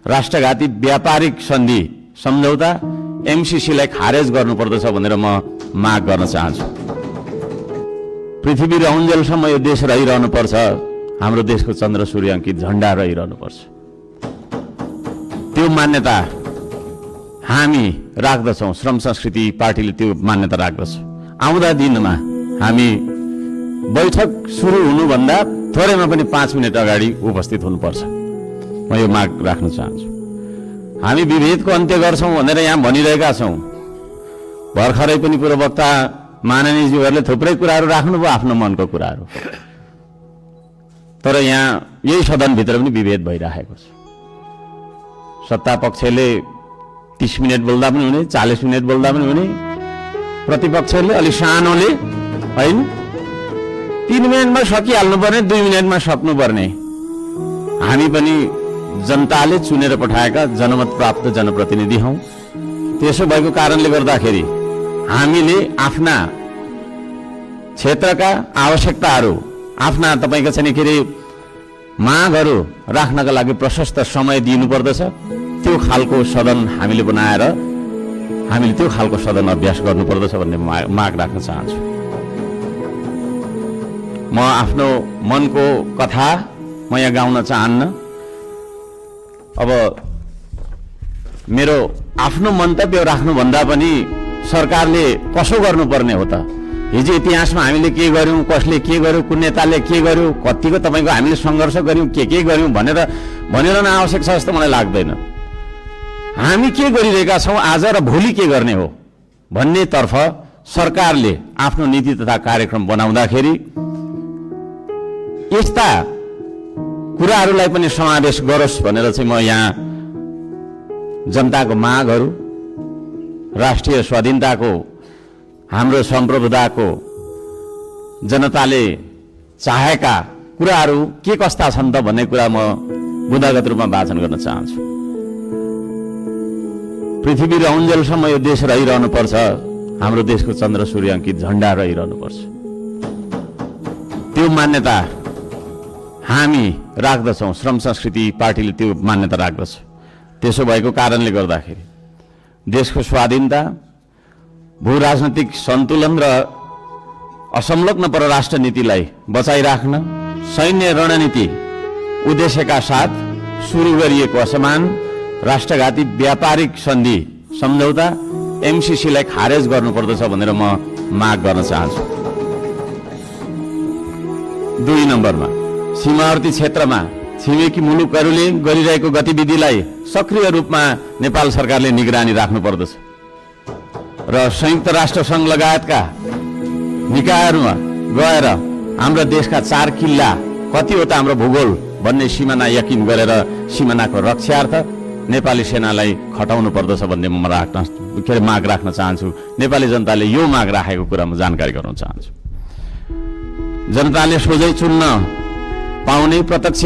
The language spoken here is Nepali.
राष्ट्रघाती व्यापारिक सन्धि सम्झौता एमसीसीलाई खारेज गर्नुपर्दछ भनेर म माग गर्न चाहन्छु। पृथ्वी रहन्जेलसम्म यो देश रहिरहनुपर्छ, हाम्रो देशको चन्द्र सूर्य अंकित झण्डा रहिरहनुपर्छ। त्यो मान्यता हामी राख्दछौँ। श्रम संस्कृति पार्टीले त्यो मान्यता राख्दछ। आउँदा दिनमा हामी बैठक सुरु हुनुभन्दा थोरैमा पनि 5 मिनट अगाडि उपस्थित हुनुपर्छ। म यो माग राख्न चाहन्छु। हामी विभेदको अन्त्य गर्छौं भनेर यहाँ भनिरहेका छौं। भर्खरै पनि पूर्ववक्ता माननीयज्यूहरूले थुप्रै कुराहरू राख्नुभयो, आफ्नो मनको कुराहरू। तर यहाँ यही सदनभित्र पनि विभेद भइरहेको छ। सत्ता पक्षले 30 मिनट बोल्दा पनि हुने, 40 मिनट बोल्दा पनि हुने, प्रतिपक्षले अलि सानोले हैन 3 मिनेटमा सकिहाल्नु पर्ने, 2 मिनेटमा सक्नुपर्ने। हामी पनि जनताले चुनेर पठाएका जनमत प्राप्त जनप्रतिनिधि हौं। त्यसो भएको कारणले गर्दाखेरि हामीले आफ्ना क्षेत्रका आवश्यकताहरू, आफ्ना तपाईको चाहिँ के रे मागहरू राख्नका लागि प्रशस्त समय दिनुपर्दछ। त्यो खालको सदन हामीले बनाएर हामीले त्यो खालको सदन अभ्यास गर्नुपर्दछ भन्ने माग राख्न चाहन्छु। म आफ्नो मनको कथा म यहाँ गाउन चाहन्न। अब मेरो आफ्नो मन्तव्य राख्नुभन्दा पनि सरकारले कसो गर्नुपर्ने हो त? हिजो इतिहासमा हामीले के गर्यौं, कसले के गर्यो, कुन नेताले के गर्यो, कतिको तपाईको हामीले संघर्ष गर्यौं, के गर्यौं भनेर भनिरहन आवश्यक छ जस्तो मलाई लाग्दैन। हामी के गरिरहेका छौं आज र भोलि के गर्ने हो भन्नेतर्फ सरकारले आफ्नो नीति तथा कार्यक्रम बनाउँदाखेरि यस्ता कुराहरूलाई पनि समावेश गरोस् भनेर चाहिँ म यहाँ जनताको मागहरू, राष्ट्रिय स्वाधीनताको, हाम्रो सम्प्रभुताको, जनताले चाहेका कुराहरू के कस्ता छन् त भन्ने कुरा म बुँदागत रूपमा वाचन गर्न चाहन्छु। पृथ्वी रहन्जेलसम्म यो देश रहिरहनुपर्छ, हाम्रो देशको चन्द्र सूर्य अंकित झण्डा रहिरहनुपर्छ। त्यो मान्यता हामी राख्दछौँ। श्रम संस्कृति पार्टीले त्यो मान्यता राख्दछ। त्यसो भएको कारणले गर्दाखेरि देशको स्वाधीनता, भू राजनैतिक सन्तुलन र असंलग्न परराष्ट्र नीतिलाई बचाइराख्न सैन्य रणनीति उद्देश्यका साथ सुरु गरिएको असमान राष्ट्रघाती व्यापारिक सन्धि सम्झौता एमसीसीलाई खारेज गर्नुपर्दछ भनेर म माग गर्न चाहन्छु। 2 नम्बरमा सीमावर्ती क्षेत्रमा छिमेकी मुलुकहरूले गरिरहेको गतिविधिलाई सक्रिय रूपमा नेपाल सरकारले निगरानी राख्नुपर्दछ र संयुक्त राष्ट्र संघ लगायतका निकायहरूमा गएर हाम्रो देशका 4 किल्ला कतिवटा हाम्रो भूगोल भन्ने सिमाना यकिन गरेर सिमानाको रक्षार्थ नेपाली सेनालाई खटाउनु पर्दछ भन्ने म माग राख्न चाहन्छु। नेपाली जनताले यो माग राखेको कुरा म जानकारी गराउन चाहन्छु। जनताले सोझै चुन्न पाउने प्रत्यक्ष